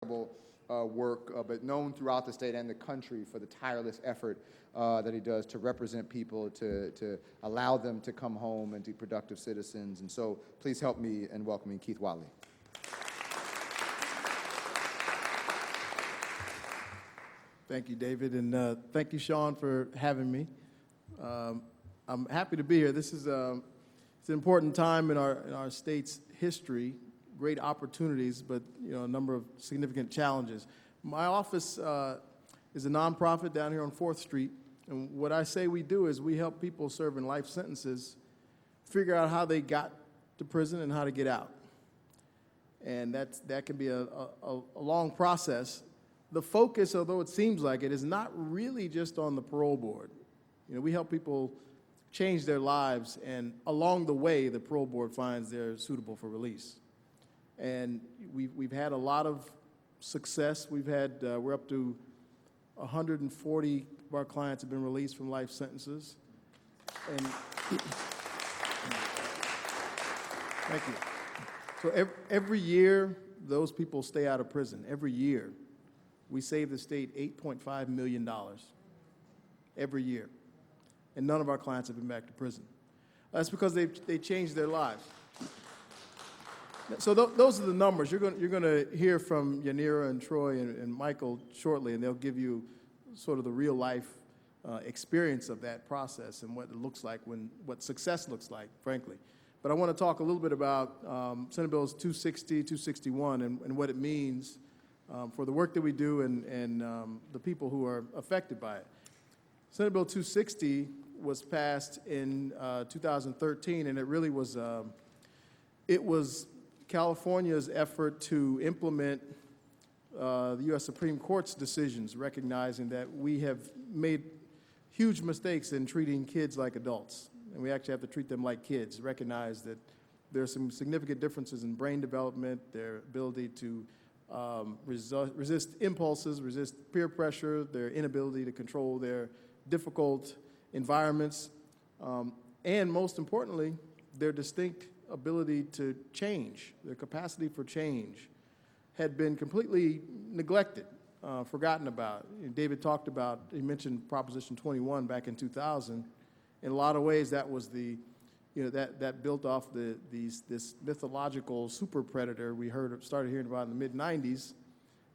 work, but known throughout the state and the country for the tireless effort that he does to represent people, to allow them to come home and be productive citizens. And so please help me in welcoming Keith Whatley. Thank you, David, and thank you, Sean, for having me. I'm happy to be here. This is it's an important time in our state's history. Great opportunities, but a number of significant challenges. My office is a nonprofit down here on 4th Street, and what I say we do is we help people serving life sentences figure out how they got to prison and how to get out. And that can be a long process. The focus, although it seems like it, is not really just on the parole board. We help people change their lives, and along the way, the parole board finds they're suitable for release. And we've had a lot of success. We're up to 140 of our clients have been released from life sentences. And thank you. So every year, those people stay out of prison. Every year, we save the state $8.5 million every year. And none of our clients have been back to prison. That's because they changed their lives. So those are the numbers. You're going to hear from Yanira and Troy and Michael shortly, and they'll give you sort of the real life experience of that process and what it looks like, what success looks like, frankly. But I want to talk a little bit about Senate Bills 260, 261, and what it means for the work that we do and the people who are affected by it. Senate Bill 260 was passed in 2013, and it really was California's effort to implement the U.S. Supreme Court's decisions, recognizing that we have made huge mistakes in treating kids like adults, and we actually have to treat them like kids, recognize that there are some significant differences in brain development, their ability to resist impulses, resist peer pressure, their inability to control their difficult environments, and most importantly, their distinct ability to change, their capacity for change, had been completely neglected, forgotten about. David talked about, he mentioned Proposition 21 back in 2000. In a lot of ways, that was that built off this mythological super predator we started hearing about in the mid-90s.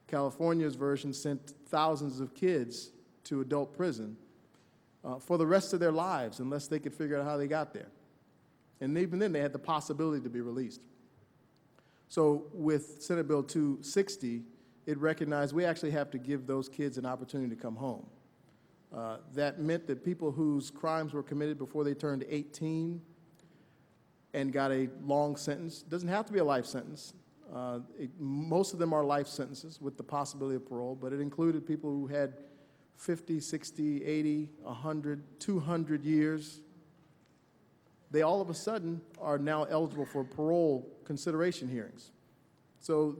California's version sent thousands of kids to adult prison for the rest of their lives unless they could figure out how they got there. And even then, they had the possibility to be released. So with Senate Bill 260, it recognized we actually have to give those kids an opportunity to come home. That meant that people whose crimes were committed before they turned 18 and got a long sentence, doesn't have to be a life sentence. Most of them are life sentences with the possibility of parole, but it included people who had 50, 60, 80, 100, 200 years. They all of a sudden are now eligible for parole consideration hearings. So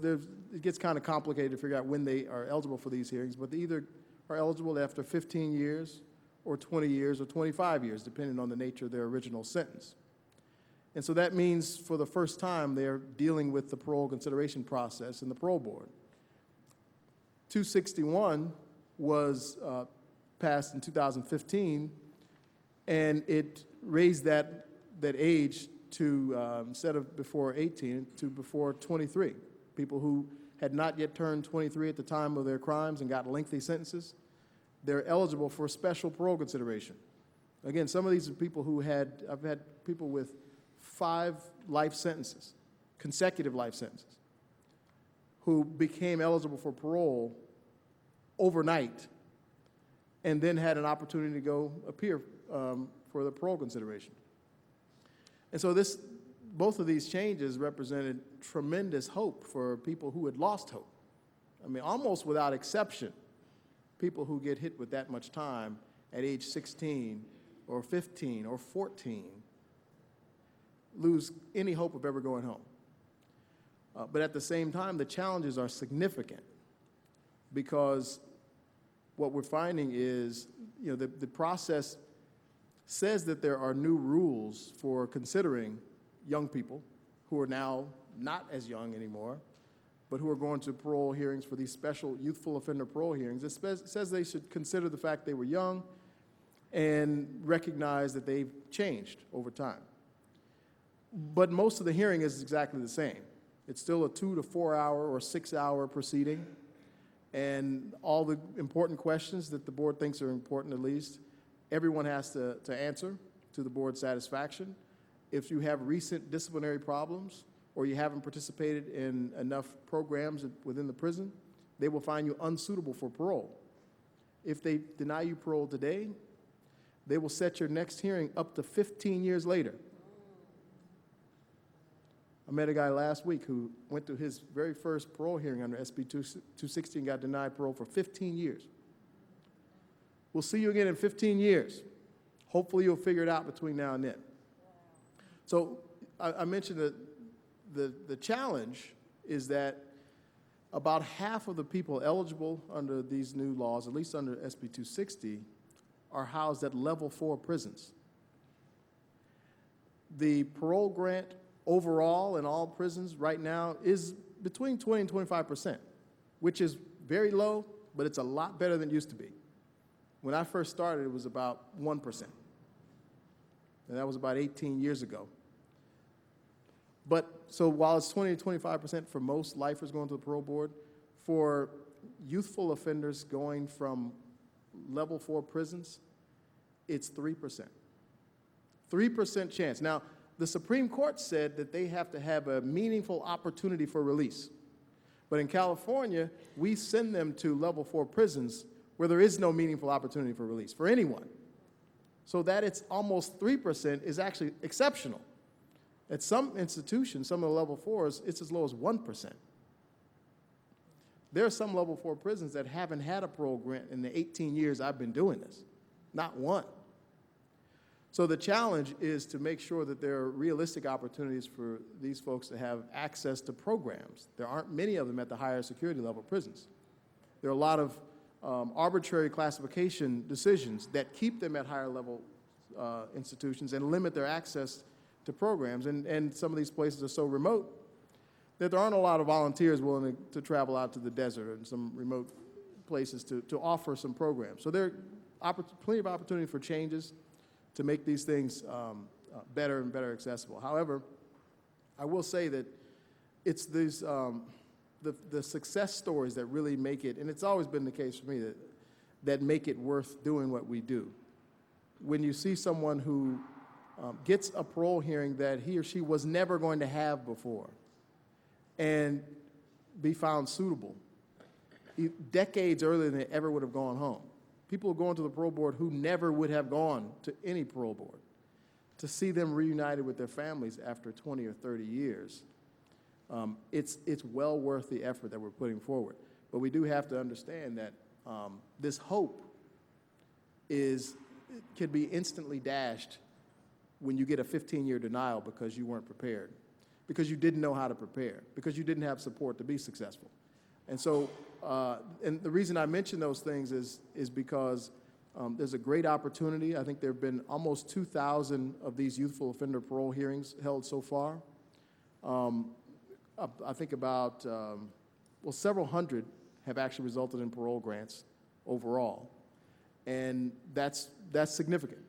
it gets kind of complicated to figure out when they are eligible for these hearings, but they either are eligible after 15 years or 20 years or 25 years, depending on the nature of their original sentence. And so that means for the first time they're dealing with the parole consideration process in the parole board. 261 was passed in 2015, and it raised that age to, instead of before 18, to before 23. People who had not yet turned 23 at the time of their crimes and got lengthy sentences, they're eligible for special parole consideration. Again, some of these are people who I've had people with 5 life sentences, consecutive life sentences, who became eligible for parole overnight and then had an opportunity to go appear for the parole consideration. And so both of these changes represented tremendous hope for people who had lost hope. I mean, almost without exception, people who get hit with that much time at age 16 or 15 or 14 lose any hope of ever going home. But at the same time, the challenges are significant because what we're finding is, the process says that there are new rules for considering young people who are now not as young anymore but who are going to parole hearings for these special youthful offender parole hearings. It says they should consider the fact they were young and recognize that they've changed over time. But most of the hearing is exactly the same. It's still a 2 to 4 hour or 6 hour proceeding, and all the important questions that the board thinks are important, at least, everyone has to answer to the board's satisfaction. If you have recent disciplinary problems or you haven't participated in enough programs within the prison, they will find you unsuitable for parole. If they deny you parole today, they will set your next hearing up to 15 years later. I met a guy last week who went to his very first parole hearing under SB 260 and got denied parole for 15 years. We'll see you again in 15 years. Hopefully you'll figure it out between now and then. So I mentioned that the challenge is that about half of the people eligible under these new laws, at least under SB 260, are housed at level 4 prisons. The parole grant overall in all prisons right now is between 20 and 25%, which is very low, but it's a lot better than it used to be. When I first started, it was about 1%, and that was about 18 years ago. But so while it's 20 to 25% for most lifers going to the parole board, for youthful offenders going from level 4 prisons, it's 3%. 3% chance. Now, the Supreme Court said that they have to have a meaningful opportunity for release. But in California, we send them to level 4 prisons where there is no meaningful opportunity for release for anyone. So that it's almost 3% is actually exceptional. At some institutions, some of the level 4s, it's as low as 1%. There are some level 4 prisons that haven't had a parole grant in the 18 years I've been doing this, not one. So the challenge is to make sure that there are realistic opportunities for these folks to have access to programs. There aren't many of them at the higher security level prisons. There are a lot of arbitrary classification decisions that keep them at higher level institutions and limit their access to programs. And some of these places are so remote that there aren't a lot of volunteers willing to travel out to the desert and some remote places to offer some programs. So there are plenty of opportunity for changes to make these things better and better accessible. However, I will say that it's these, the success stories that really make it, and it's always been the case for me, that make it worth doing what we do. When you see someone who gets a parole hearing that he or she was never going to have before and be found suitable, decades earlier than they ever would have gone home. People who go into the parole board who never would have gone to any parole board, to see them reunited with their families after 20 or 30 years, it's well worth the effort that we're putting forward. But we do have to understand that this hope can be instantly dashed when you get a 15-year denial because you weren't prepared, because you didn't know how to prepare, because you didn't have support to be successful. And so, and the reason I mention those things is because there's a great opportunity. I think there have been almost 2,000 of these youthful offender parole hearings held so far. I think about, several hundred have actually resulted in parole grants overall. And that's significant.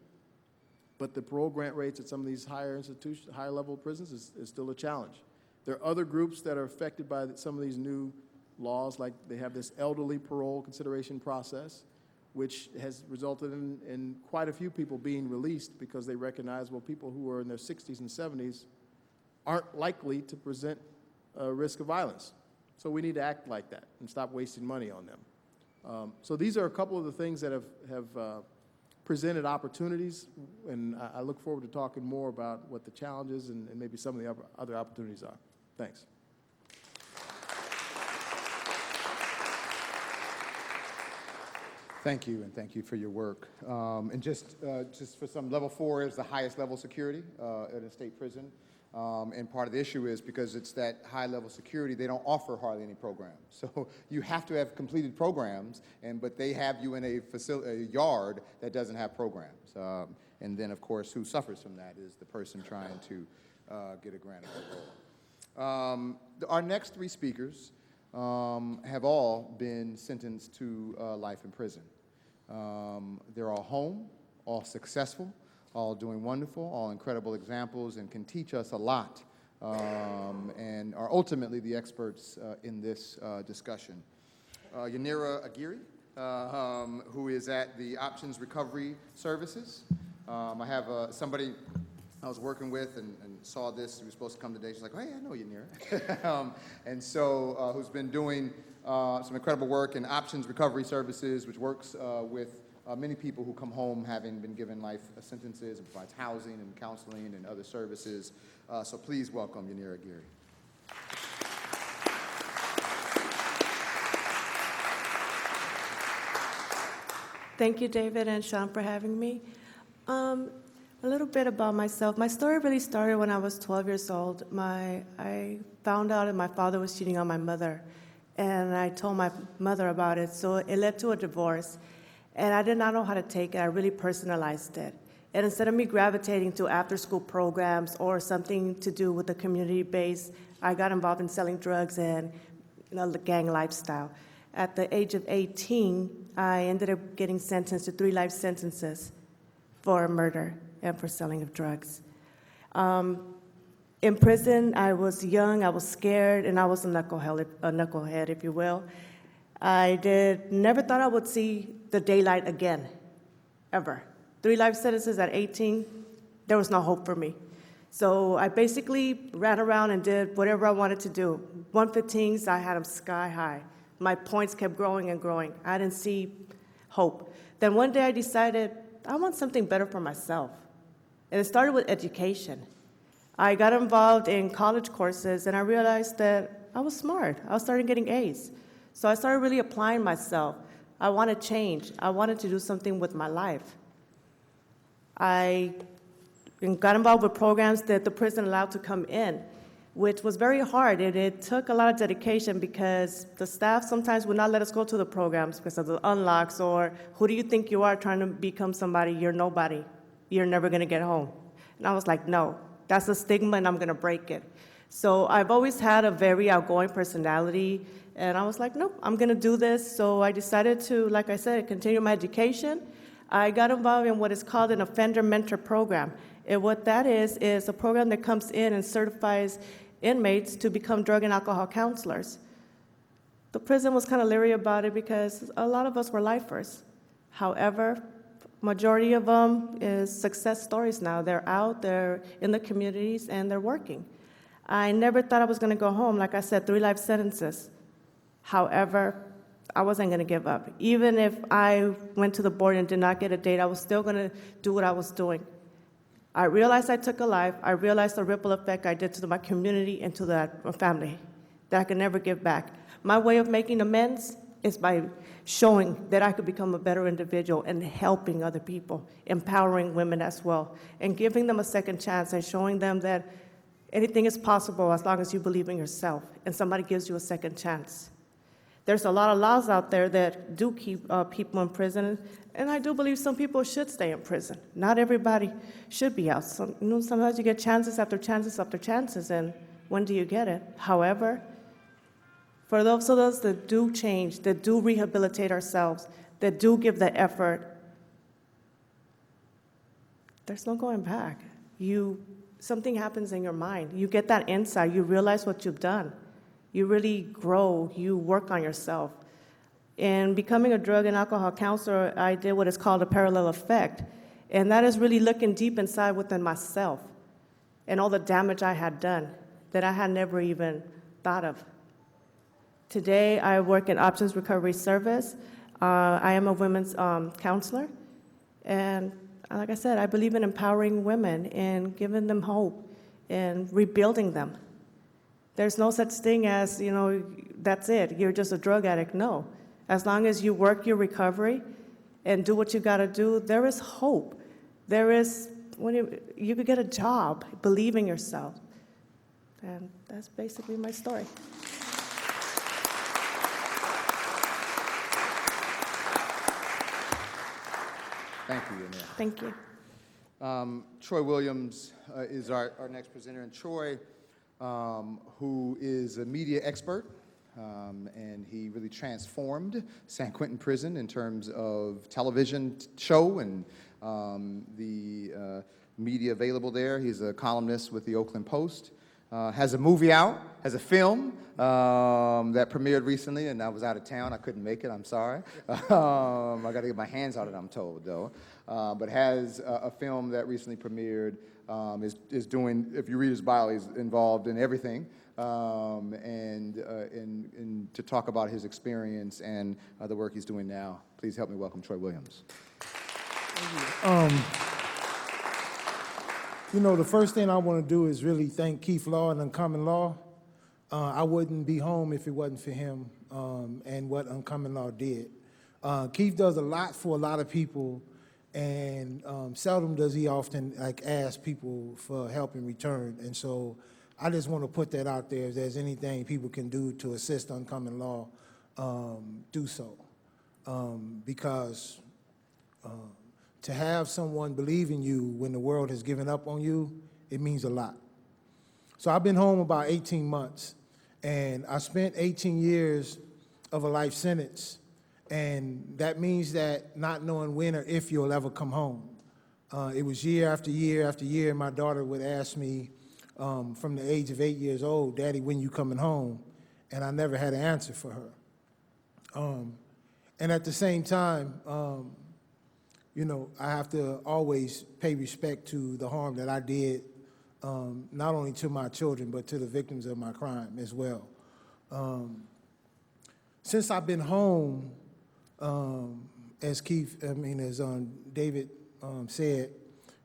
But the parole grant rates at some of these higher institutions, higher level prisons is still a challenge. There are other groups that are affected by some of these new laws, like they have this elderly parole consideration process, which has resulted in quite a few people being released because they recognize, well, people who are in their 60s and 70s aren't likely to present a risk of violence. So we need to act like that and stop wasting money on them. So these are a couple of the things that have presented opportunities, and I look forward to talking more about what the challenges and maybe some of the other opportunities are. Thanks. Thank you, and thank you for your work. And just for some, level 4 is the highest level security at a state prison. And part of the issue is because it's that high level security, they don't offer hardly any programs. So you have to have completed programs, but they have you in a yard that doesn't have programs. And then, of course, who suffers from that is the person trying to get a grant of parole. Our next three speakers have all been sentenced to life in prison. They're all home, all successful, all doing wonderful, all incredible examples, and can teach us a lot, and are ultimately the experts in this discussion. Yanira Aguirre, who is at the Options Recovery Services. I have somebody I was working with and saw this. He was supposed to come today. She's like, hey, I know Yanira. And so who's been doing some incredible work in Options Recovery Services, which works with many people who come home having been given life sentences, and provides housing and counseling and other services. So please welcome Yanira Aguirre. Thank you, David and Sean, for having me. A little bit about myself. My story really started when I was 12 years old. I found out that my father was cheating on my mother, and I told my mother about it, so it led to a divorce. And I did not know how to take it. I really personalized it. And instead of me gravitating to after-school programs or something to do with the community base, I got involved in selling drugs and the gang lifestyle. At the age of 18, I ended up getting sentenced to 3 life sentences for murder and for selling of drugs. In prison, I was young, I was scared, and I was a knucklehead, if you will. I never thought I would see the daylight again, ever. 3 life sentences at 18, there was no hope for me. So I basically ran around and did whatever I wanted to do. 115s, I had them sky high. My points kept growing and growing. I didn't see hope. Then one day I decided I want something better for myself. And it started with education. I got involved in college courses, and I realized that I was smart. I was starting getting A's. So I started really applying myself. I wanted change. I wanted to do something with my life. I got involved with programs that the prison allowed to come in, which was very hard. It took a lot of dedication because the staff sometimes would not let us go to the programs because of the unlocks, or who do you think you are trying to become somebody? You're nobody. You're never going to get home. And I was like, no, that's a stigma and I'm going to break it. So I've always had a very outgoing personality, and I was like, nope, I'm going to do this. So I decided to, like I said, continue my education. I got involved in what is called an offender mentor program. And what that is a program that comes in and certifies inmates to become drug and alcohol counselors. The prison was kind of leery about it because a lot of us were lifers. However, majority of them is success stories now. They're out, they're in the communities, and they're working. I never thought I was going to go home. Like I said, 3 life sentences. However, I wasn't going to give up. Even if I went to the board and did not get a date, I was still going to do what I was doing. I realized I took a life. I realized the ripple effect I did to my community and to that family that I could never give back. My way of making amends is by showing that I could become a better individual and helping other people, empowering women as well, and giving them a second chance and showing them that anything is possible as long as you believe in yourself and somebody gives you a second chance. There's a lot of laws out there that do keep people in prison, and I do believe some people should stay in prison. Not everybody should be out. Sometimes you get chances after chances after chances, and when do you get it? However, for those of us that do change, that do rehabilitate ourselves, that do give the effort, there's no going back. Something happens in your mind. You get that insight. You realize what you've done. You really grow, you work on yourself. In becoming a drug and alcohol counselor, I did what is called a parallel effect, and that is really looking deep inside within myself and all the damage I had done that I had never even thought of. Today, I work in Options Recovery Service. I am a women's counselor, and like I said, I believe in empowering women and giving them hope and rebuilding them. There's no such thing as, that's it, you're just a drug addict. No. As long as you work your recovery and do what you got to do, there is hope. There is, you could get a job, believe in yourself. And that's basically my story. Thank you, Yanira. Thank you. Troy Williams is our next presenter, and Troy, who is a media expert, and he really transformed San Quentin Prison in terms of television show and the media available there. He's a columnist with the Oakland Post. Has a movie out, has a film that premiered recently, and I was out of town. I couldn't make it, I'm sorry. I got to get my hands on it, I'm told, though. But has a film that recently premiered, is doing, if you read his bio, he's involved in everything, and to talk about his experience and the work he's doing now. Please help me welcome Troy Williams. You know, the first thing I want to do is really thank Keith Law and Uncommon Law. I wouldn't be home if it wasn't for him and what Uncommon Law did. Keith does a lot for a lot of people, and seldom does he often ask people for help in return. And so I just want to put that out there. If there's anything people can do to assist Uncommon Law, do so. Because to have someone believe in you when the world has given up on you, it means a lot. So I've been home about 18 months, and I spent 18 years of a life sentence, and that means that not knowing when or if you'll ever come home. It was year after year after year, my daughter would ask me from the age of 8 years old, "Daddy, when you coming home?" And I never had an answer for her. And at the same time, you know, I have to always pay respect to the harm that I did, not only to my children, but to the victims of my crime as well. Since I've been home, as David said,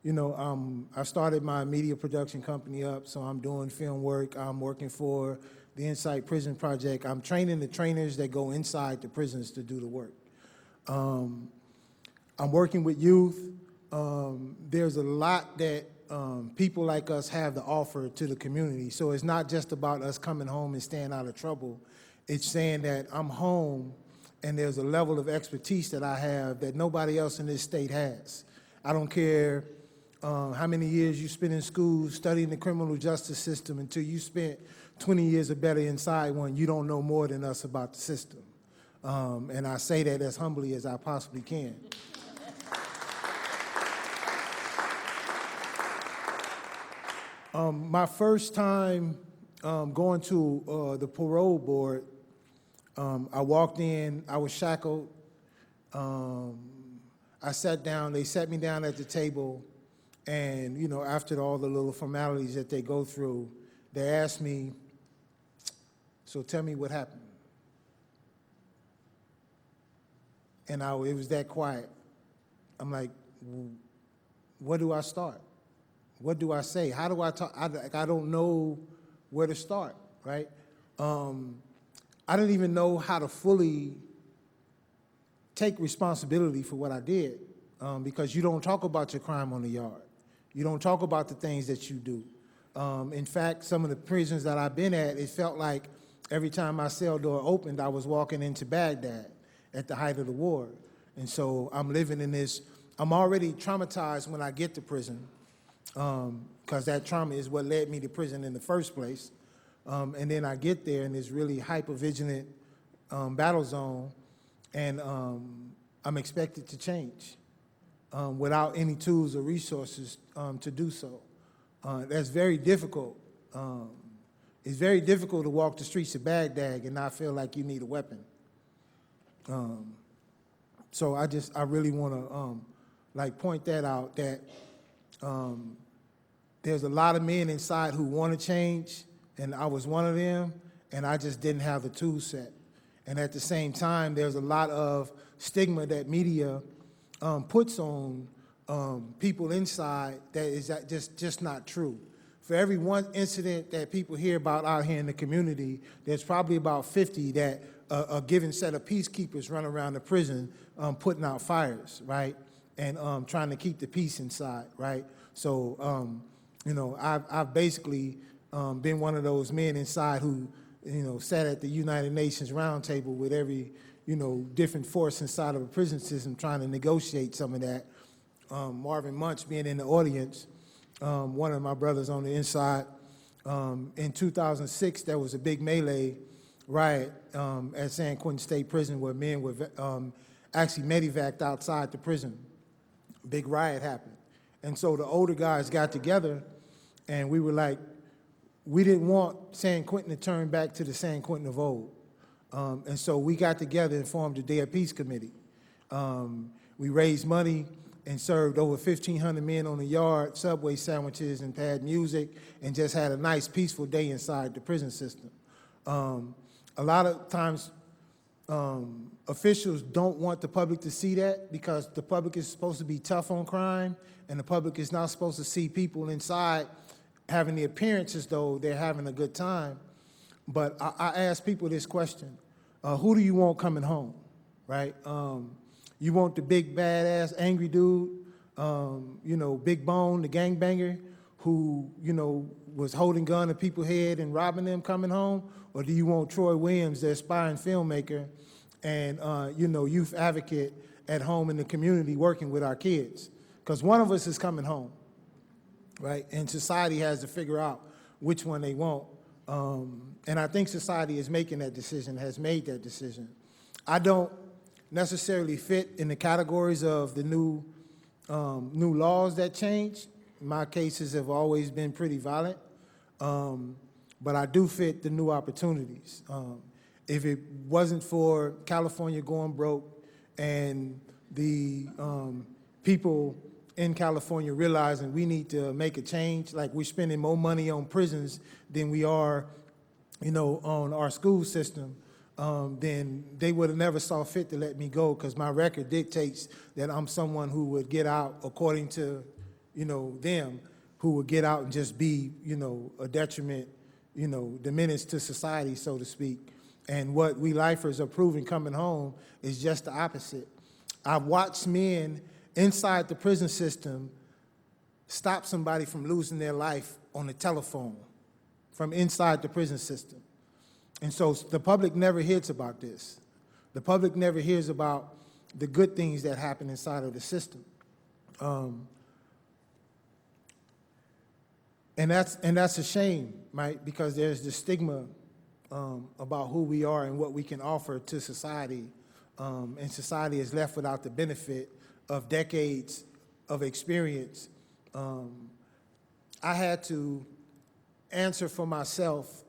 you know, I started my media production company up, so I'm doing film work. I'm working for the Insight Prison Project. I'm training the trainers that go inside the prisons to do the work. I'm working with youth. There's a lot that people like us have to offer to the community. So it's not just about us coming home and staying out of trouble. It's saying that I'm home and there's a level of expertise that I have that nobody else in this state has. I don't care how many years you spent in school studying the criminal justice system. Until you spent 20 years or better inside one, you don't know more than us about the system. And I say that as humbly as I possibly can. My first time going to the parole board, I walked in, I was shackled. I sat down, they sat me down at the table, and, you know, after all the little formalities that they go through, they asked me, "So tell me what happened." And it was that quiet. I'm like, where do I start? What do I say? How do I talk? I don't know where to start, right? I didn't even know how to fully take responsibility for what I did, because you don't talk about your crime on the yard. You don't talk about the things that you do. In fact, some of the prisons that I've been at, it felt like every time my cell door opened, I was walking into Baghdad at the height of the war. And so I'm living in this, I'm already traumatized when I get to prison, because that trauma is what led me to prison in the first place. And then I get there in this really hyper-vigilant battle zone, and I'm expected to change without any tools or resources to do so. That's very difficult. It's very difficult to walk the streets of Baghdad and not feel like you need a weapon. So I really want to point that out, that there's a lot of men inside who want to change, and I was one of them, and I just didn't have the tool set. And at the same time, there's a lot of stigma that media puts on people inside that is just not true. For every one incident that people hear about out here in the community, there's probably about 50 that a given set of peacekeepers run around the prison putting out fires, right? And trying to keep the peace inside, right? So, you know, I've basically been one of those men inside who, you know, sat at the United Nations roundtable with every, you know, different force inside of a prison system trying to negotiate some of that. Marvin Munch being in the audience, one of my brothers on the inside. In 2006, there was a big melee riot at San Quentin State Prison where men were actually medevaced outside the prison. Big riot happened. And so the older guys got together, and we were like, we didn't want San Quentin to turn back to the San Quentin of old. And so we got together and formed the Day of Peace Committee. We raised money and served over 1,500 men on the yard, Subway sandwiches, and had music, and just had a nice, peaceful day inside the prison system. A lot of times, officials don't want the public to see that because the public is supposed to be tough on crime, and the public is not supposed to see people inside having the appearance as though they're having a good time. But I ask people this question: who do you want coming home, right? You want the big, badass, angry dude, Big Bone, the gangbanger, who, was holding gun to people's head and robbing them coming home? Or do you want Troy Williams, the aspiring filmmaker and, youth advocate at home in the community working with our kids? Because one of us is coming home, right? And society has to figure out which one they want. And I think society is making that decision, has made that decision. I don't necessarily fit in the categories of the new laws that change. My cases have always been pretty violent, but I do fit the new opportunities. If it wasn't for California going broke and the people in California realizing we need to make a change, like we're spending more money on prisons than we are, on our school system, then they would have never saw fit to let me go because my record dictates that I'm someone who would get out according to, them, who would get out and just be, a detriment, diminish to society, so to speak. And what we lifers are proving coming home is just the opposite. I've watched men inside the prison system stop somebody from losing their life on the telephone from inside the prison system. And so the public never hears about this. The public never hears about the good things that happen inside of the system. And that's a shame, right? Because there's this stigma about who we are and what we can offer to society. And society is left without the benefit of decades of experience. I had to answer for myself,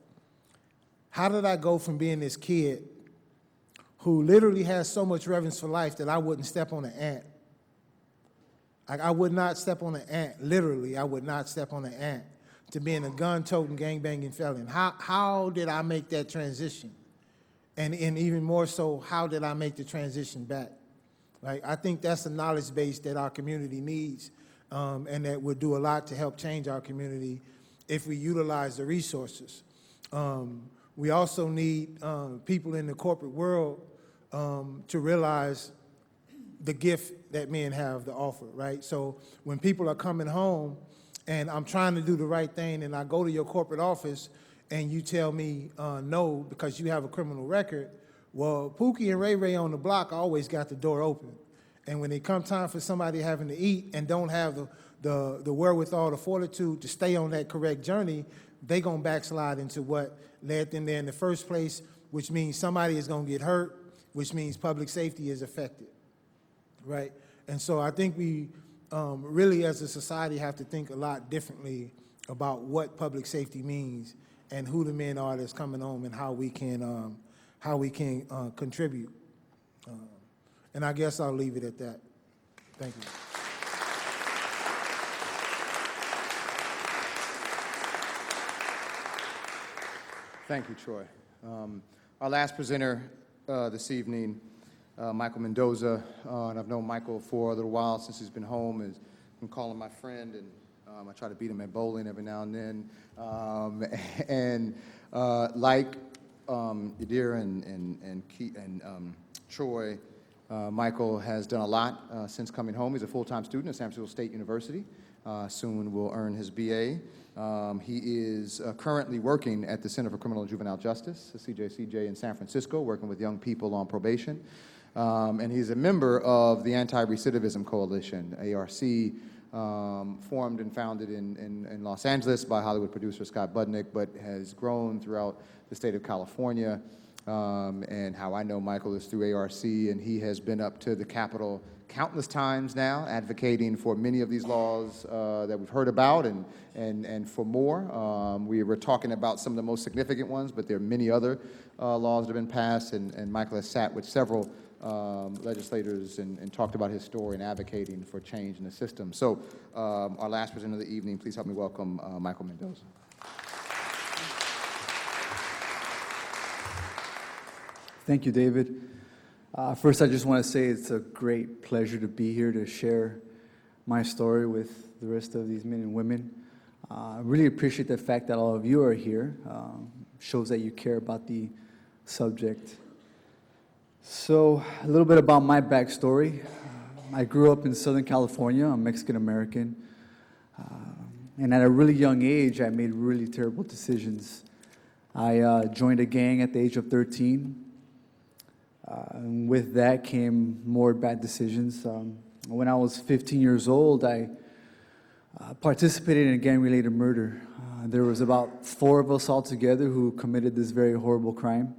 how did I go from being this kid who literally has so much reverence for life that I wouldn't step on an ant? I would not step on an ant, literally, I would not step on an ant, to being a gun-toting, gang-banging felon. How did I make that transition? And even more so, how did I make the transition back? Right? I think that's a knowledge base that our community needs, and that would do a lot to help change our community if we utilize the resources. We also need people in the corporate world to realize the gift that men have to offer, right? So when people are coming home and I'm trying to do the right thing and I go to your corporate office and you tell me no because you have a criminal record, well, Pookie and Ray Ray on the block always got the door open. And when it comes time for somebody having to eat and don't have the wherewithal, the fortitude to stay on that correct journey, they gonna backslide into what led them there in the first place, which means somebody is gonna get hurt, which means public safety is affected, right? And so I think we really as a society have to think a lot differently about what public safety means and who the men are that's coming home and how we can contribute. And I guess I'll leave it at that. Thank you. Thank you, Troy. Our last presenter this evening, Michael Mendoza, and I've known Michael for a little while since he's been home, and been calling my friend, and I try to beat him at bowling every now and then. Like Yadira and Troy, Michael has done a lot since coming home. He's a full-time student at San Francisco State University. Soon will earn his BA. He is currently working at the Center for Criminal and Juvenile Justice, the CJCJ in San Francisco, working with young people on probation. And he's a member of the Anti-Recidivism Coalition, ARC, formed and founded in Los Angeles by Hollywood producer Scott Budnick, but has grown throughout the state of California. and how I know Michael is through ARC, and he has been up to the Capitol countless times now, advocating for many of these laws that we've heard about and for more. We were talking about some of the most significant ones, but there are many other laws that have been passed, and Michael has sat with several legislators and talked about his story and advocating for change in the system. So our last presenter of the evening, please help me welcome Michael Mendoza. Thank you, David. First, I just want to say it's a great pleasure to be here to share my story with the rest of these men and women. I really appreciate the fact that all of you are here. Shows that you care about the subject. So, a little bit about my backstory. I grew up in Southern California. I'm Mexican American. And at a really young age, I made really terrible decisions. I joined a gang at the age of 13. And with that came more bad decisions. When I was 15 years old, I participated in a gang-related murder. There was about 4 of us all together who committed this very horrible crime.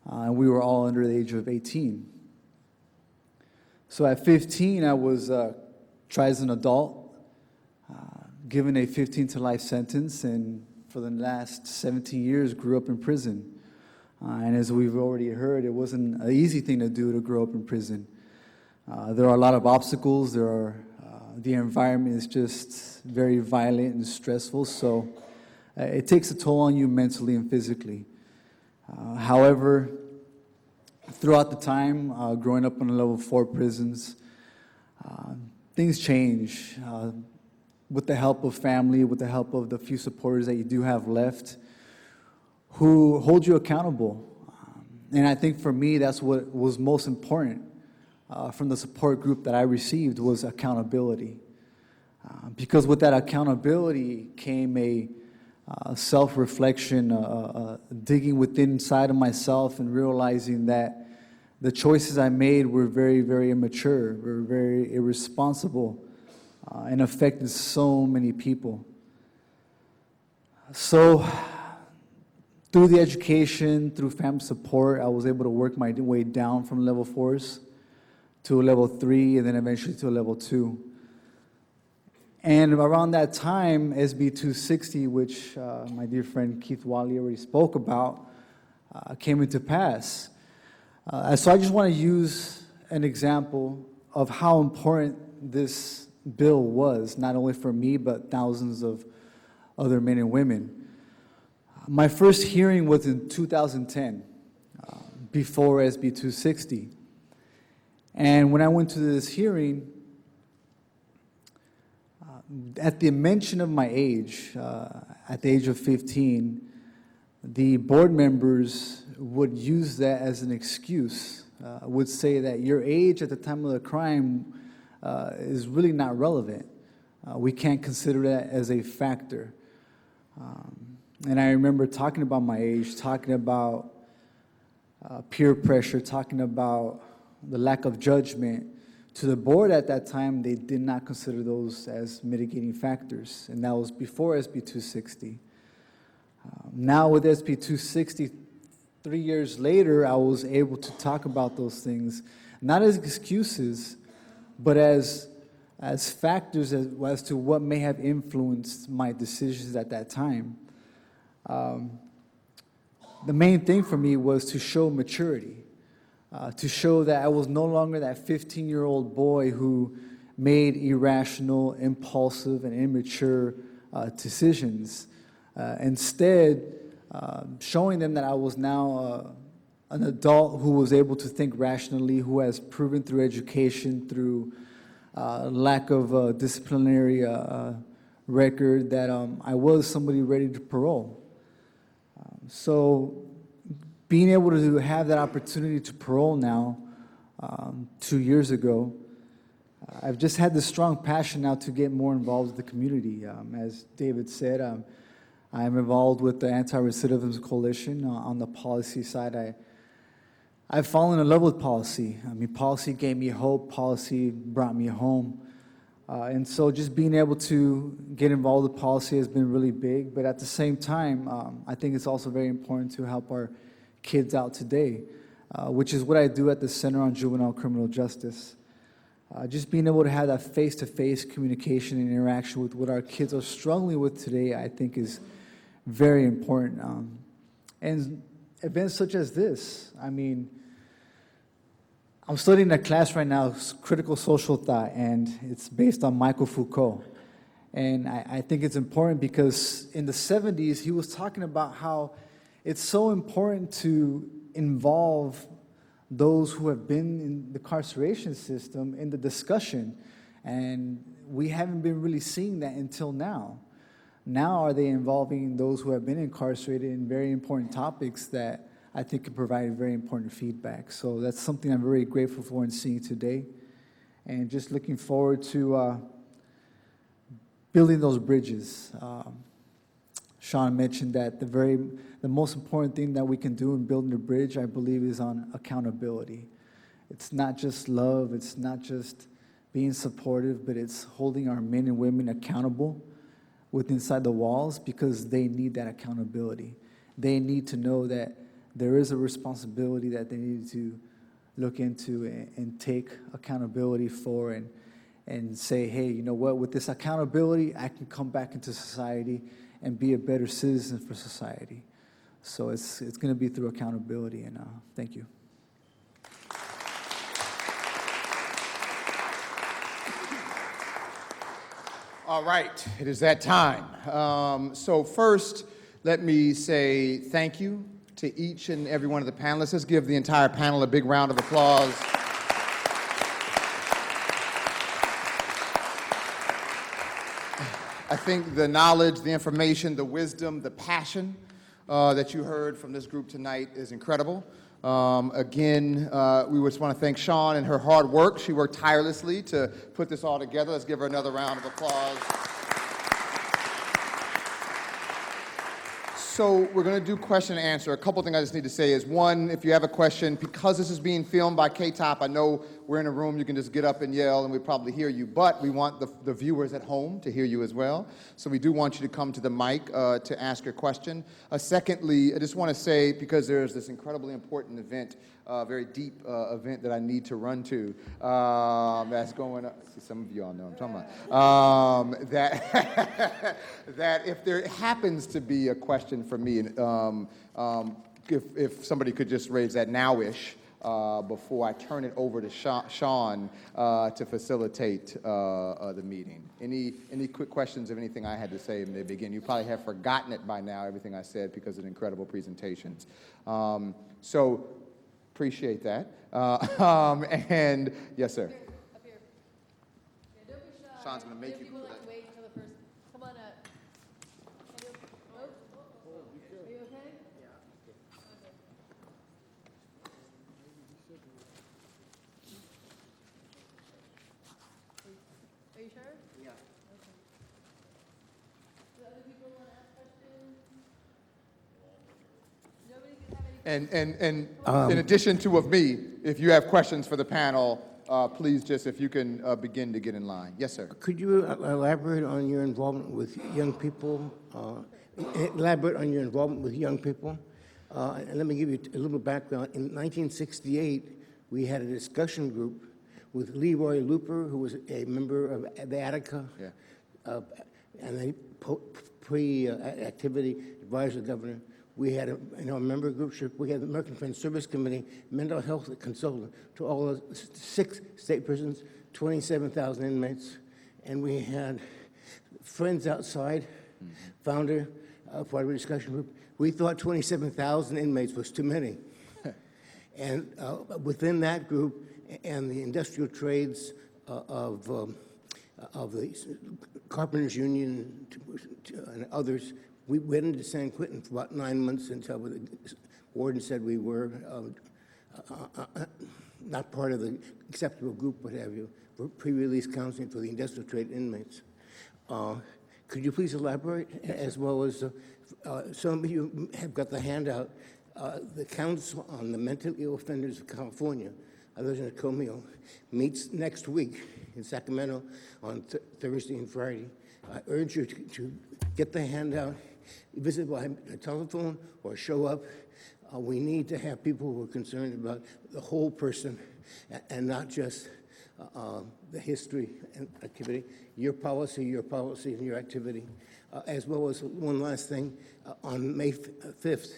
And we were all under the age of 18. So at 15, I was tried as an adult, given a 15 to life sentence, and for the last 17 years grew up in prison. And as we've already heard, it wasn't an easy thing to do to grow up in prison. There are a lot of obstacles. The environment is just very violent and stressful, so it takes a toll on you mentally and physically. However, throughout the time, growing up in level 4 prisons, things change. With the help of family, with the help of the few supporters that you do have left, who hold you accountable. And I think for me, that's what was most important from the support group that I received was accountability. Because with that accountability came a self-reflection, digging within inside of myself and realizing that the choices I made were very, very immature, were very irresponsible, and affected so many people. So, through the education, through family support, I was able to work my way down from level 4s to a level 3 and then eventually to a level 2. And around that time, SB 260, which my dear friend Keith Wally already spoke about, came into pass. So I just want to use an example of how important this bill was, not only for me, but thousands of other men and women. My first hearing was in 2010, before SB 260. And when I went to this hearing, at the mention of my age, at the age of 15, the board members would use that as an excuse, would say that your age at the time of the crime is really not relevant. We can't consider that as a factor. And I remember talking about my age, talking about peer pressure, talking about the lack of judgment. To the board at that time, they did not consider those as mitigating factors, and that was before SB 260. Now with SB 260, 3 years later, I was able to talk about those things, not as excuses, but as factors as to what may have influenced my decisions at that time. The main thing for me was to show maturity, to show that I was no longer that 15-year-old boy who made irrational, impulsive, and immature decisions. Instead, showing them that I was now an adult who was able to think rationally, who has proven through education, through lack of disciplinary record, that I was somebody ready to parole. So being able to have that opportunity to parole now, 2 years ago, I've just had this strong passion now to get more involved with the community. As David said, I'm involved with the Anti-Recidivism Coalition on the policy side. I've fallen in love with policy. I mean, policy gave me hope. Policy brought me home. And so just being able to get involved with policy has been really big. But at the same time, I think it's also very important to help our kids out today, which is what I do at the Center on Juvenile Criminal Justice. Just being able to have that face-to-face communication and interaction with what our kids are struggling with today, I think is very important. And events such as this, I mean, I'm studying a class right now, Critical Social Thought, and it's based on Michael Foucault. And I think it's important because in the 70s, he was talking about how it's so important to involve those who have been in the incarceration system in the discussion. And we haven't been really seeing that until now. Now are they involving those who have been incarcerated in very important topics that I think can provide very important feedback. So that's something I'm very grateful for and seeing today. And just looking forward to building those bridges. Sean mentioned that the most important thing that we can do in building a bridge, I believe, is on accountability. It's not just love, it's not just being supportive, but it's holding our men and women accountable inside the walls, because they need that accountability. They need to know that there is a responsibility that they need to look into and take accountability for, and say, hey, you know what, with this accountability, I can come back into society and be a better citizen for society. So it's going to be through accountability, and thank you. All right, it is that time. So first, let me say thank you to each and every one of the panelists. Let's give the entire panel a big round of applause. I think the knowledge, the information, the wisdom, the passion that you heard from this group tonight is incredible. Again, we just want to thank Sean and her hard work. She worked tirelessly to put this all together. Let's give her another round of applause. So we're going to do question and answer. A couple things I just need to say is, one, if you have a question, because this is being filmed by KTOP, I know we're in a room, you can just get up and yell and we probably hear you, but we want the viewers at home to hear you as well. So we do want you to come to the mic to ask your question. Secondly, I just want to say, because there's this incredibly important event, very deep event that I need to run to, that's going on. See, some of you all know what I'm talking about. That if there happens to be a question for me, if somebody could just raise that now-ish, before I turn it over to Sean to facilitate the meeting. Any quick questions of anything I had to say in the beginning? You probably have forgotten it by now, everything I said, because of the incredible presentations. So appreciate that. And yes, sir. Up here. Yeah, don't be shy. Sean's gonna make you People do like that. wait until the first. Come on up. Are you okay? Yeah. Okay. Are you sure? Yeah. Okay. Do other people want to ask questions? Nobody can have any. And in addition to of me, if you have questions for the panel, please just, if you can begin to get in line. Yes, sir. Could you elaborate on your involvement with young people? Elaborate on your involvement with young people. And let me give you a little background. In 1968, we had a discussion group with Leroy Looper, who was a member of the Attica, Yeah. and a pre-activity advisor governor. We had a member group. We had the American Friends Service Committee, mental health consultant to all the 6 state prisons, 27,000 inmates, and we had Friends Outside, founder of our discussion group. We thought 27,000 inmates was too many, and within that group and the industrial trades of the Carpenters Union and others. We went into San Quentin for about 9 months until the warden said we were not part of the acceptable group, what have you, for pre-release counseling for the industrial trade inmates. Could you please elaborate, as well as some of you have got the handout, the Council on the Mentally Ill Offenders of California, others in Comio, meets next week in Sacramento on Thursday and Friday. I urge you to get the handout, visit by telephone or show up. We need to have people who are concerned about the whole person and not just the history and activity, your policy, and your activity. As well as one last thing, on May 5th,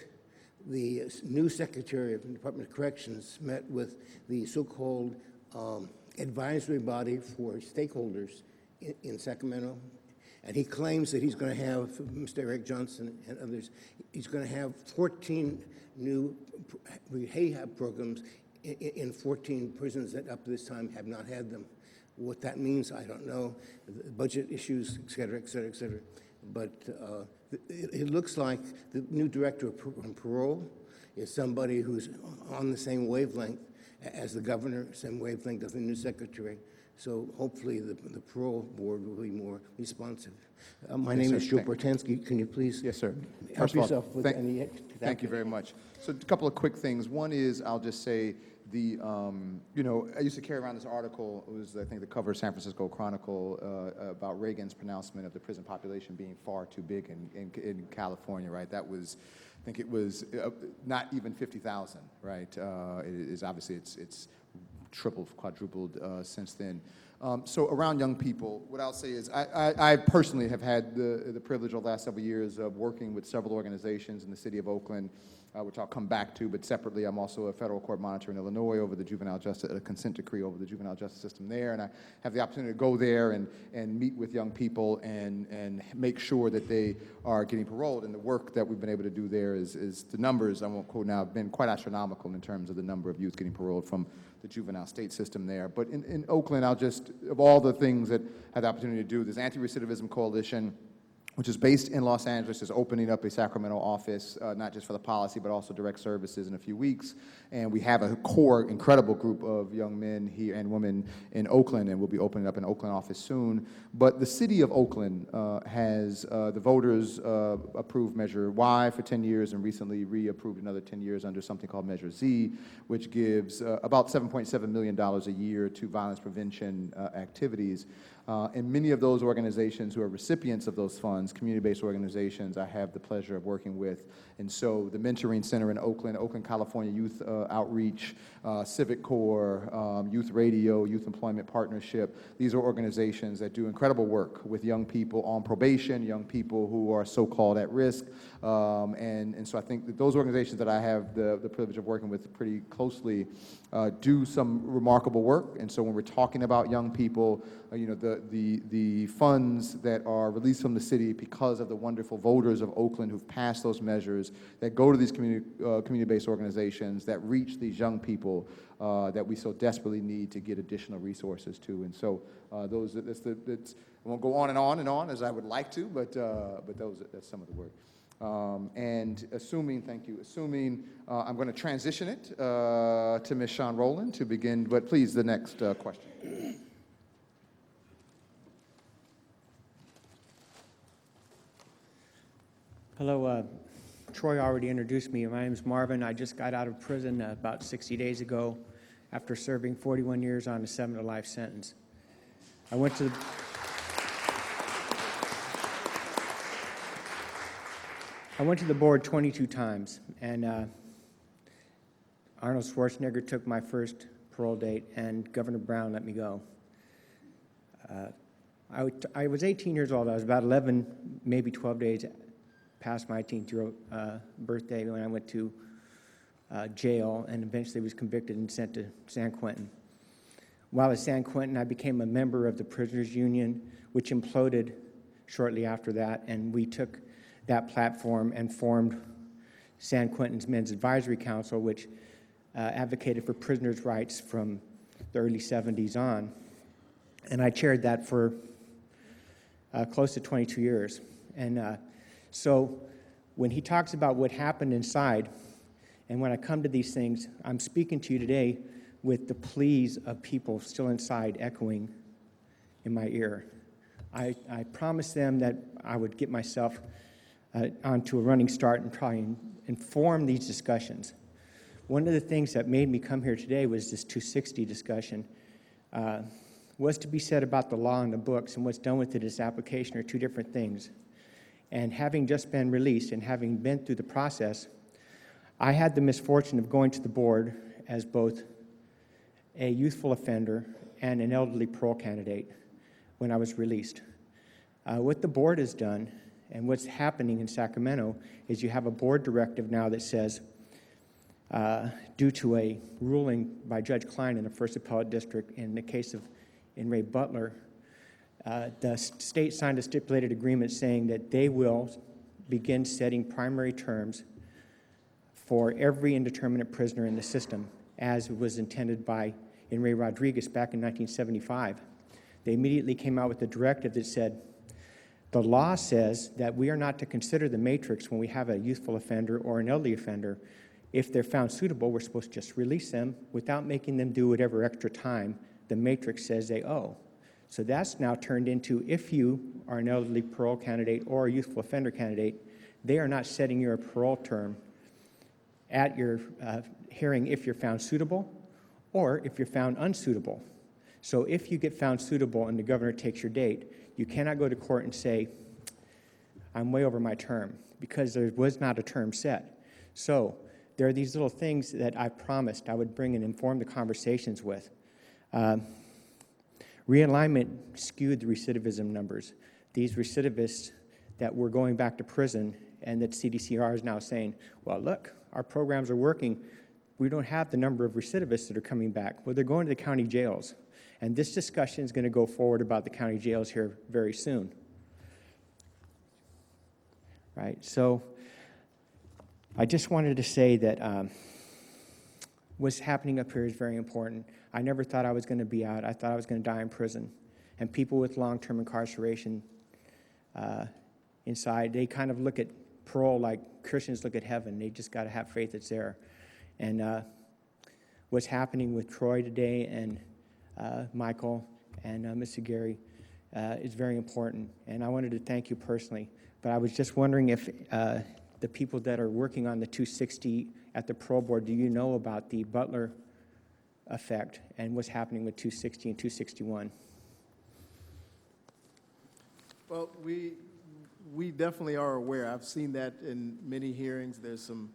the new Secretary of the Department of Corrections met with the so-called advisory body for stakeholders in Sacramento, and he claims that he's going to have, Mr. Eric Johnson and others, he's going to have 14 new rehab programs in 14 prisons that up to this time have not had them. What that means, I don't know, budget issues, et cetera, et cetera, et cetera. But it looks like the new director of parole is somebody who's on the same wavelength as the governor, same wavelength as the new secretary. So hopefully the parole board will be more responsive. My name is Joe Bertansky. Can you please Yes, sir. help First of all, yourself with any? Thank you very much. So a couple of quick things. One is, I'll just say, I used to carry around this article. It was, I think, the cover of San Francisco Chronicle about Reagan's pronouncement of the prison population being far too big in California, right? That was, I think it was not even 50,000, right? It is obviously, it's tripled, quadrupled since then. So around young people, what I'll say is I personally have had the privilege over the last several years of working with several organizations in the city of Oakland, which I'll come back to, but separately, I'm also a federal court monitor in Illinois over the juvenile justice, a consent decree over the juvenile justice system there, and I have the opportunity to go there and meet with young people and make sure that they are getting paroled. And the work that we've been able to do there is the numbers, I won't quote now, have been quite astronomical in terms of the number of youth getting paroled from the juvenile state system there. But in Oakland, I'll just, of all the things that I had the opportunity to do, this Anti-Recidivism Coalition, which is based in Los Angeles, is opening up a Sacramento office, not just for the policy, but also direct services in a few weeks. And we have a core, incredible group of young men here and women in Oakland, and we'll be opening up an Oakland office soon. But the city of Oakland has, the voters approved Measure Y for 10 years and recently reapproved another 10 years under something called Measure Z, which gives about $7.7 million a year to violence prevention activities. And many of those organizations who are recipients of those funds, community-based organizations, I have the pleasure of working with. And so the Mentoring Center in Oakland, Oakland, California Youth Outreach, Civic Corps, Youth Radio, Youth Employment Partnership, these are organizations that do incredible work with young people on probation, young people who are so-called at risk. And so I think that those organizations that I have the privilege of working with pretty closely do some remarkable work. And so when we're talking about young people, the funds that are released from the city because of the wonderful voters of Oakland who've passed those measures that go to these community-based organizations that reach these young people that we so desperately need to get additional resources to. And so I won't go on and on as I would like to, but that's some of the work. And assuming I'm going to transition it to Ms. Sean Rowland to begin, but please, the next question. Hello, Troy already introduced me. My name is Marvin. I just got out of prison about 60 days ago after serving 41 years on a 7-to-life sentence. I went to the board 22 times, and Arnold Schwarzenegger took my first parole date, and Governor Brown let me go. I was 18 years old. I was about 11, maybe 12 days past my 18th birthday when I went to jail and eventually was convicted and sent to San Quentin. While at San Quentin, I became a member of the Prisoners Union, which imploded shortly after that, and we took that platform and formed San Quentin's Men's Advisory Council, which advocated for prisoners' rights from the early 70s on. And I chaired that for close to 22 years. And so when he talks about what happened inside, and when I come to these things, I'm speaking to you today with the pleas of people still inside echoing in my ear. I promised them that I would get myself onto a running start and try and inform these discussions. One of the things that made me come here today was this 260 discussion. What's to be said about the law and the books and what's done with it as application are two different things. And having just been released and having been through the process, I had the misfortune of going to the board as both a youthful offender and an elderly parole candidate when I was released. What the board has done and what's happening in Sacramento is you have a board directive now that says, due to a ruling by Judge Klein in the First Appellate District in the case of Ray Butler, the state signed a stipulated agreement saying that they will begin setting primary terms for every indeterminate prisoner in the system, as was intended by Ray Rodriguez back in 1975. They immediately came out with a directive that said, the law says that we are not to consider the matrix when we have a youthful offender or an elderly offender. If they're found suitable, we're supposed to just release them without making them do whatever extra time the matrix says they owe. So that's now turned into, if you are an elderly parole candidate or a youthful offender candidate, they are not setting your parole term at your hearing if you're found suitable or if you're found unsuitable. So if you get found suitable and the governor takes your date, you cannot go to court and say, I'm way over my term, because there was not a term set. So there are these little things that I promised I would bring and inform the conversations with. Realignment skewed the recidivism numbers. These recidivists that were going back to prison and that CDCR is now saying, well, look, our programs are working. We don't have the number of recidivists that are coming back. Well, they're going to the county jails. And this discussion is going to go forward about the county jails here very soon. Right, so I just wanted to say that what's happening up here is very important. I never thought I was going to be out. I thought I was going to die in prison. And people with long-term incarceration inside, they kind of look at parole like Christians look at heaven. They just got to have faith it's there. And what's happening with Troy today and Michael and Mr. Gary is very important. And I wanted to thank you personally. But I was just wondering if the people that are working on the 260 at the parole board, do you know about the Butler effect and what's happening with 260 and 261? Well, we definitely are aware. I've seen that in many hearings. There's some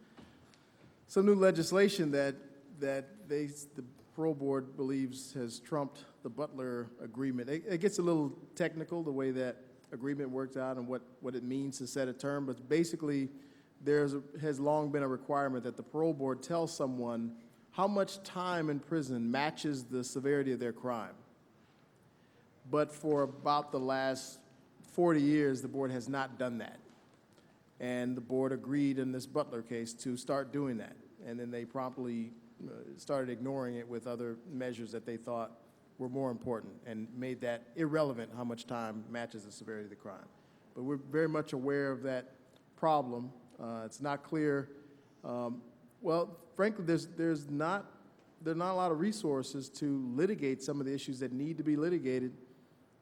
new legislation that the parole board believes has trumped the Butler agreement. It gets a little technical, the way that agreement works out and what it means to set a term, but basically has long been a requirement that the parole board tell someone how much time in prison matches the severity of their crime. But for about the last 40 years, the board has not done that. And the board agreed in this Butler case to start doing that. And then they promptly started ignoring it with other measures that they thought were more important and made that irrelevant how much time matches the severity of the crime. But we're very much aware of that problem. It's not clear. Well, frankly, there are not a lot of resources to litigate some of the issues that need to be litigated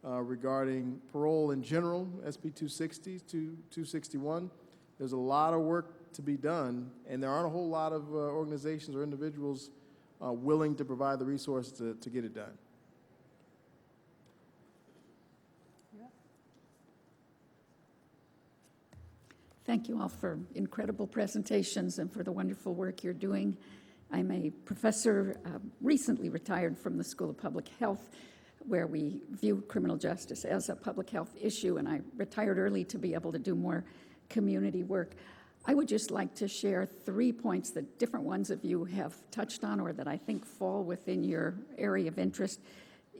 regarding parole in general, SB 260 to 261. There's a lot of work to be done, and there aren't a whole lot of organizations or individuals willing to provide the resources to get it done. Thank you all for incredible presentations and for the wonderful work you're doing. I'm a professor, recently retired from the School of Public Health, where we view criminal justice as a public health issue, and I retired early to be able to do more community work. I would just like to share 3 points that different ones of you have touched on or that I think fall within your area of interest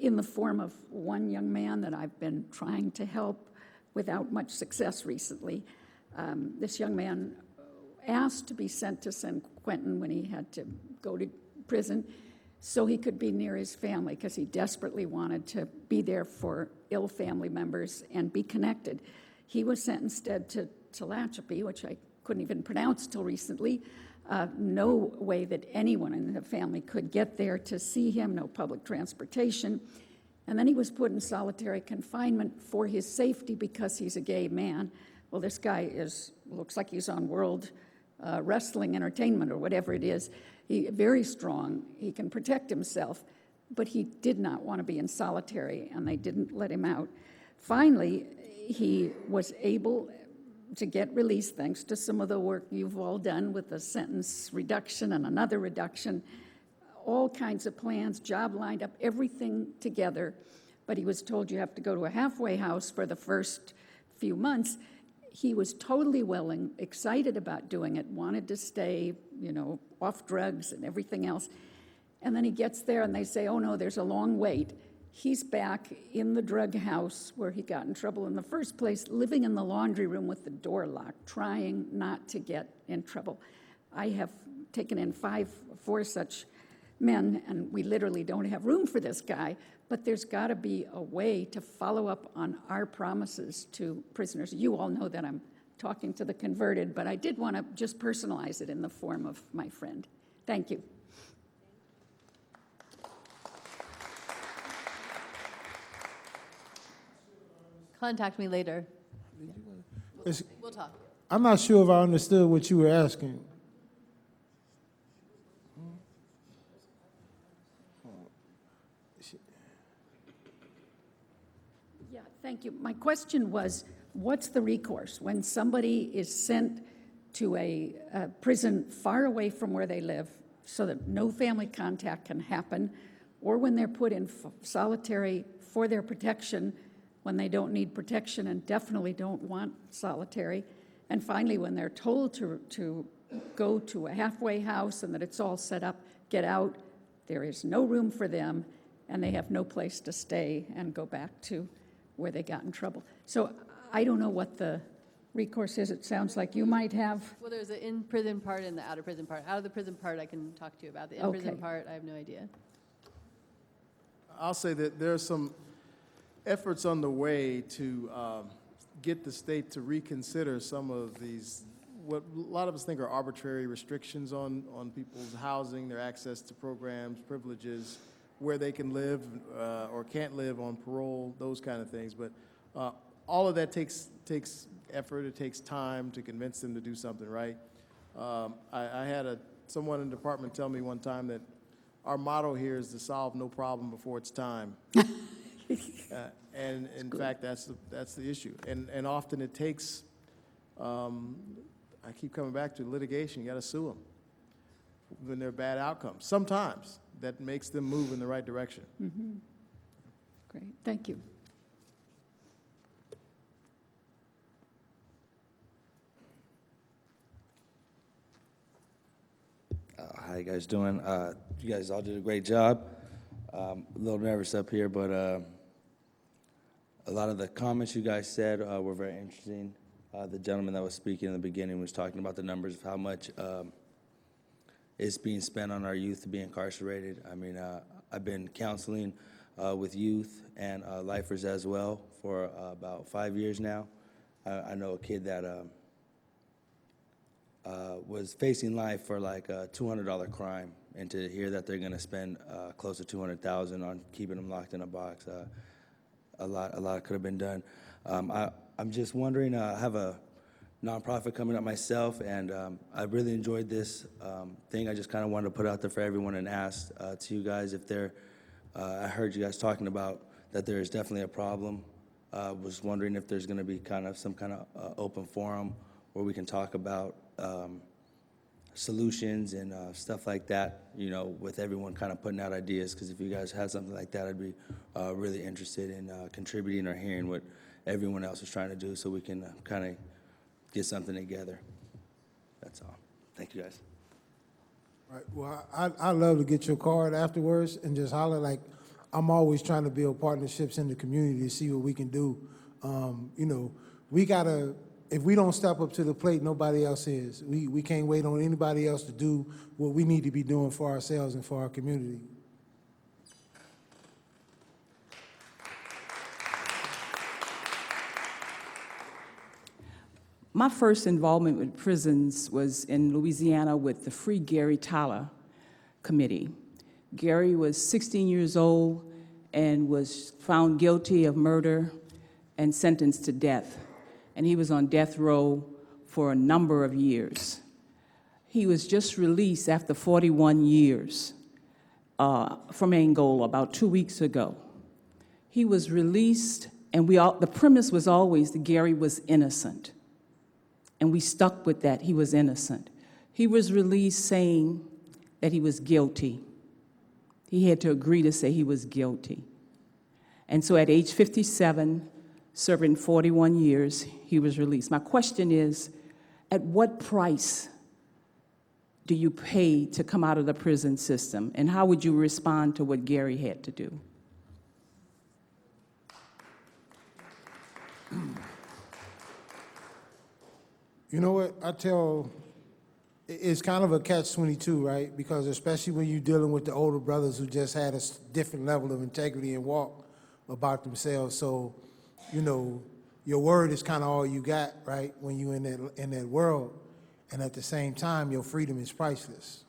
in the form of one young man that I've been trying to help without much success recently. This young man asked to be sent to San Quentin when he had to go to prison so he could be near his family, because he desperately wanted to be there for ill family members and be connected. He was sent instead to Tehachapi, which I couldn't even pronounce till recently. No way that anyone in the family could get there to see him, no public transportation. And then he was put in solitary confinement for his safety because he's a gay man. Well, this guy looks like he's on World Wrestling Entertainment or whatever it is. He's very strong. He can protect himself, but he did not want to be in solitary, and they didn't let him out. Finally, he was able, to get released, thanks to some of the work you've all done with the sentence reduction and another reduction, all kinds of plans, job lined up, everything together. But he was told you have to go to a halfway house for the first few months. He was totally willing, excited about doing it, wanted to stay, off drugs and everything else. And then he gets there and they say, oh no, there's a long wait. He's back in the drug house where he got in trouble in the first place, living in the laundry room with the door locked, trying not to get in trouble. I have taken in four such men, and we literally don't have room for this guy, but there's got to be a way to follow up on our promises to prisoners. You all know that I'm talking to the converted, but I did want to just personalize it in the form of my friend. Thank you. Contact me later. It's- We'll talk. I'm not sure if I understood what you were asking. Yeah, thank you. My question was, what's the recourse when somebody is sent to a prison far away from where they live so that no family contact can happen, or when they're put in solitary for their protection when they don't need protection and definitely don't want solitary, and finally when they're told to go to a halfway house and that it's all set up, get out, there is no room for them, and they have no place to stay and go back to where they got in trouble. So I don't know what the recourse is. It sounds like you might have. Well, there's an in-prison part and the out-of-prison part. Out of the prison part, I can talk to you about. The in-prison Okay. part, I have no idea. I'll say that there are some efforts on the way to get the state to reconsider some of these, what a lot of us think are arbitrary restrictions on people's housing, their access to programs, privileges, where they can live or can't live on parole, those kind of things. But all of that takes effort. It takes time to convince them to do something right. I had someone in the department tell me one time that our motto here is to solve no problem before it's time. And in fact, that's the issue. And often it takes, I keep coming back to litigation. You got to sue them when there are bad outcomes. Sometimes that makes them move in the right direction. Great, thank you. How you guys doing? You guys all did a great job. A little nervous up here, but a lot of the comments you guys said were very interesting. The gentleman that was speaking in the beginning was talking about the numbers of how much is being spent on our youth to be incarcerated. I mean, I've been counseling with youth and lifers as well for about 5 years now. I know a kid that was facing life for like a $200 crime, and to hear that they're going to spend close to $200,000 on keeping them locked in a box, a lot could have been done. I'm just wondering. I have a nonprofit coming up myself, and I really enjoyed this thing. I just kind of wanted to put it out there for everyone and ask to you guys if there. I heard you guys talking about that there is definitely a problem. Was wondering if there's going to be some kind of open forum where we can talk about solutions and stuff like that, with everyone kind of putting out ideas, because if you guys had something like that, I'd be really interested in contributing or hearing what everyone else is trying to do so we can kind of get something together. That's all. Thank you, guys. All right, well, I'd love to get your card afterwards and just holler. Like, I'm always trying to build partnerships in the community to see what we can do. We gotta, if we don't step up to the plate, nobody else is. We can't wait on anybody else to do what we need to be doing for ourselves and for our community. My first involvement with prisons was in Louisiana with the Free Gary Tyler Committee. Gary was 16 years old and was found guilty of murder and sentenced to death. And he was on death row for a number of years. He was just released after 41 years from Angola about 2 weeks ago. He was released, and the premise was always that Gary was innocent. and we stuck with that. He was innocent. He was released saying that he was guilty. He had to agree to say he was guilty. And so at age 57, serving 41 years, he was released. My question is, at what price do you pay to come out of the prison system? And how would you respond to what Gary had to do? You know what, it's kind of a catch-22, right? Because especially when you're dealing with the older brothers who just had a different level of integrity and walk about themselves. So, you know, your word is kind of all you got, right, when you're in that world. And at the same time, your freedom is priceless,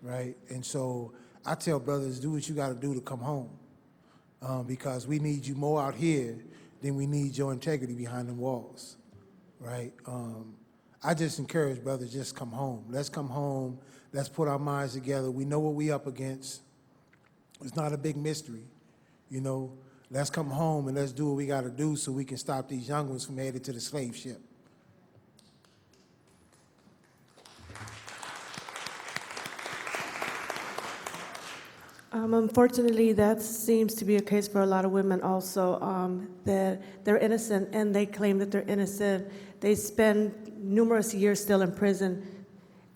right? And so I tell brothers, do what you got to do to come home, because we need you more out here than we need your integrity behind them walls, right? I just encourage brothers, just come home. Let's come home. Let's put our minds together. We know what we up against. It's not a big mystery, you know. Let's come home and let's do what we got to do so we can stop these young ones from headed to the slave ship. Unfortunately, that seems to be a case for a lot of women also, that they're innocent and they claim that they're innocent. They spend numerous years still in prison.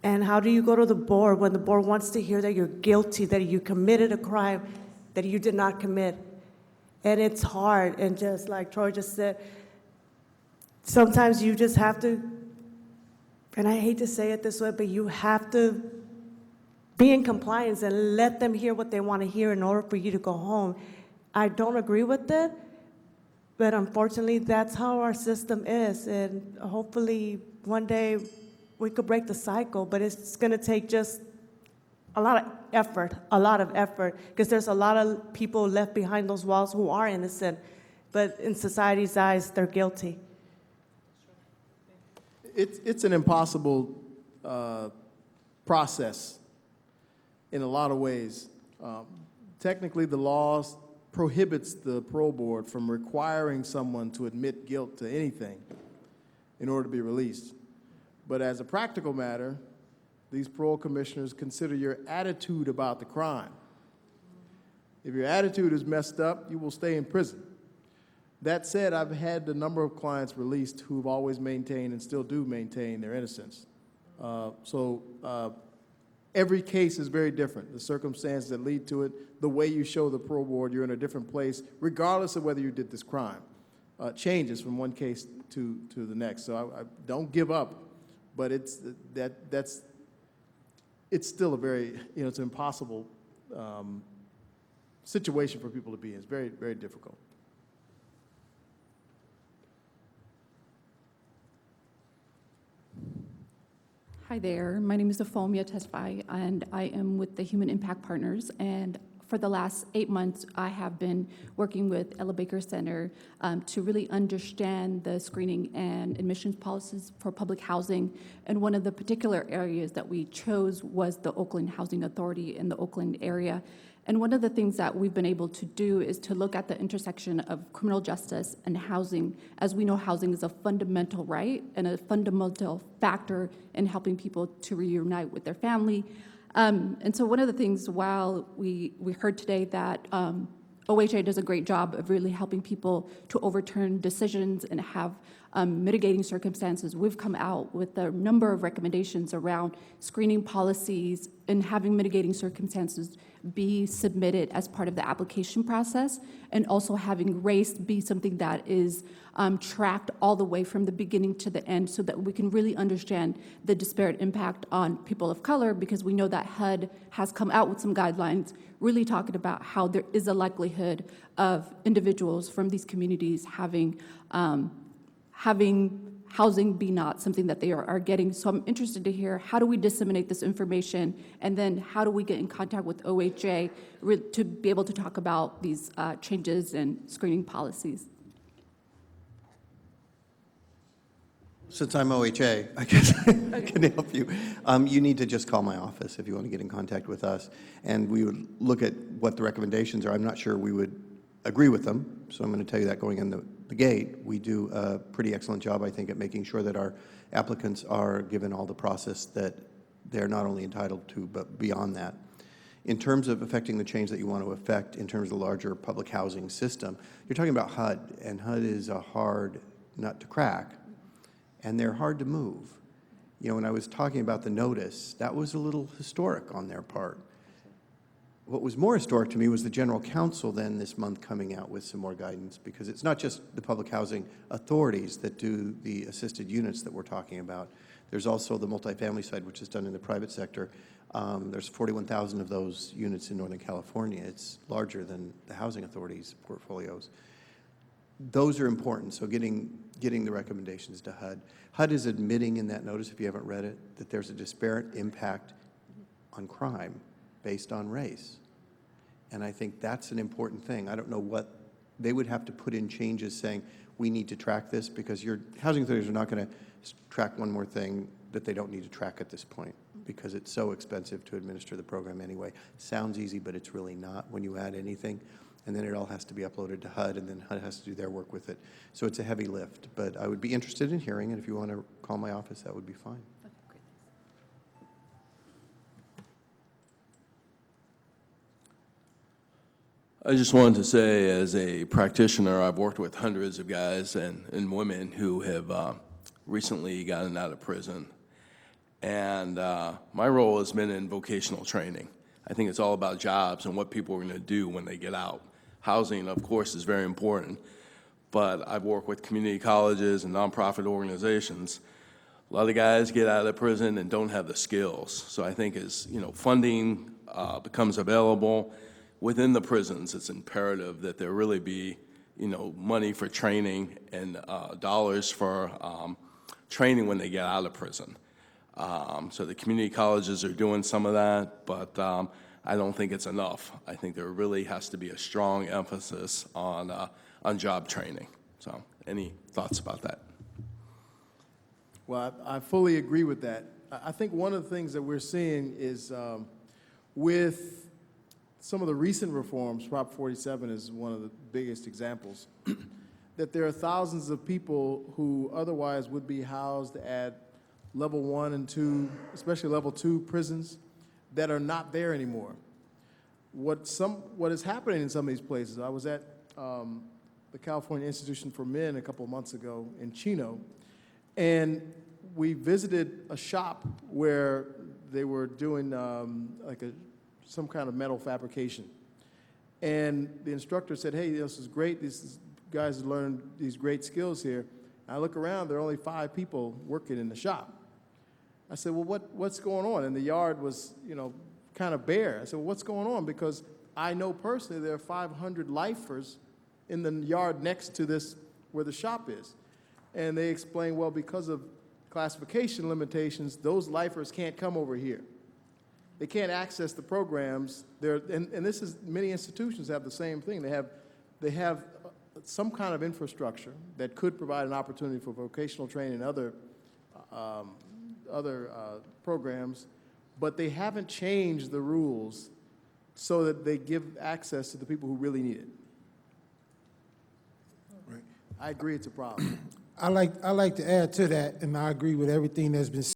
And how do you go to the board when the board wants to hear that you're guilty, that you committed a crime that you did not commit? And it's hard, and just like Troy just said, sometimes you just have to, and I hate to say it this way, but you have to be in compliance and let them hear what they want to hear in order for you to go home. I don't agree with it, but unfortunately, that's how our system is, and hopefully one day we could break the cycle, but it's going to take just a lot of effort, because there's a lot of people left behind those walls who are innocent, but in society's eyes, they're guilty. It's an impossible process in a lot of ways. Technically, the law prohibits the parole board from requiring someone to admit guilt to anything in order to be released. But as a practical matter, these parole commissioners consider your attitude about the crime. If your attitude is messed up, you will stay in prison. That said, I've had a number of clients released who've always maintained and still do maintain their innocence. Every case is very different. The circumstances that lead to it, the way you show the parole board you're in a different place, regardless of whether you did this crime, changes from one case to the next. So I don't give up, but it's still a very, it's an impossible situation for people to be in. It's very, very difficult. Hi there. My name is Afomia Tesfai, and I am with the Human Impact Partners. And for the last 8 months, I have been working with Ella Baker Center to really understand the screening and admissions policies for public housing. And one of the particular areas that we chose was the Oakland Housing Authority in the Oakland area. And one of the things that we've been able to do is to look at the intersection of criminal justice and housing. As we know, housing is a fundamental right and a fundamental factor in helping people to reunite with their family. And so one of the things, while we heard today that OHA does a great job of really helping people to overturn decisions and have mitigating circumstances, we've come out with a number of recommendations around screening policies and having mitigating circumstances be submitted as part of the application process, and also having race be something that is tracked all the way from the beginning to the end, so that we can really understand the disparate impact on people of color, because we know that HUD has come out with some guidelines really talking about how there is a likelihood of individuals from these communities having housing be not something that they are getting. So I'm interested to hear, how do we disseminate this information, and then how do we get in contact with OHA to be able to talk about these changes in screening policies? Since I'm OHA, I guess I can help you. You need to just call my office if you want to get in contact with us, and we would look at what the recommendations are. I'm not sure we would agree with them, so I'm going to tell you that going in the gate, we do a pretty excellent job, I think, at making sure that our applicants are given all the process that they're not only entitled to, but beyond that. In terms of affecting the change that you want to affect in terms of the larger public housing system, you're talking about HUD, and HUD is a hard nut to crack, and they're hard to move. You know, when I was talking about the notice, that was a little historic on their part. What was more historic to me was the General Counsel then this month coming out with some more guidance, because it's not just the public housing authorities that do the assisted units that we're talking about. There's also the multifamily side, which is done in the private sector. There's 41,000 of those units in Northern California. It's larger than the housing authorities' portfolios. Those are important, so getting the recommendations to HUD. HUD is admitting in that notice, if you haven't read it, that there's a disparate impact on crime based on race. And I think that's an important thing. I don't know what, they would have to put in changes saying, we need to track this, because your housing authorities are not going to track one more thing that they don't need to track at this point, because it's so expensive to administer the program anyway. Sounds easy, but it's really not when you add anything. And then it all has to be uploaded to HUD, and then HUD has to do their work with it. So it's a heavy lift, but I would be interested in hearing it. If you want to call my office, that would be fine. I just wanted to say, as a practitioner, I've worked with hundreds of guys and women who have recently gotten out of prison. And my role has been in vocational training. I think it's all about jobs and what people are going to do when they get out. Housing, of course, is very important, but I've worked with community colleges and nonprofit organizations. A lot of guys get out of prison and don't have the skills. So I think as funding becomes available within the prisons, it's imperative that there really be money for training and dollars for training when they get out of prison. So the community colleges are doing some of that, but I don't think it's enough. I think there really has to be a strong emphasis on job training. So any thoughts about that? Well, I fully agree with that. I think one of the things that we're seeing is with some of the recent reforms, Prop 47 is one of the biggest examples, that there are thousands of people who otherwise would be housed at level 1 and 2, especially level 2 prisons, that are not there anymore. What is happening in some of these places, I was at the California Institution for Men a couple of months ago in Chino, and we visited a shop where they were doing some kind of metal fabrication. And the instructor said, hey, this is great, these guys learned these great skills here. I look around, there are only 5 people working in the shop. I said, well, what's going on? And the yard was, kind of bare. I said, well, what's going on? Because I know personally there are 500 lifers in the yard next to this, where the shop is. And they explained, well, because of classification limitations, those lifers can't come over here. They can't access the programs. And this is, many institutions have the same thing. They have some kind of infrastructure that could provide an opportunity for vocational training and other programs, but they haven't changed the rules so that they give access to the people who really need it. Right. I agree it's a problem. I like to add to that, and I agree with everything that's been said.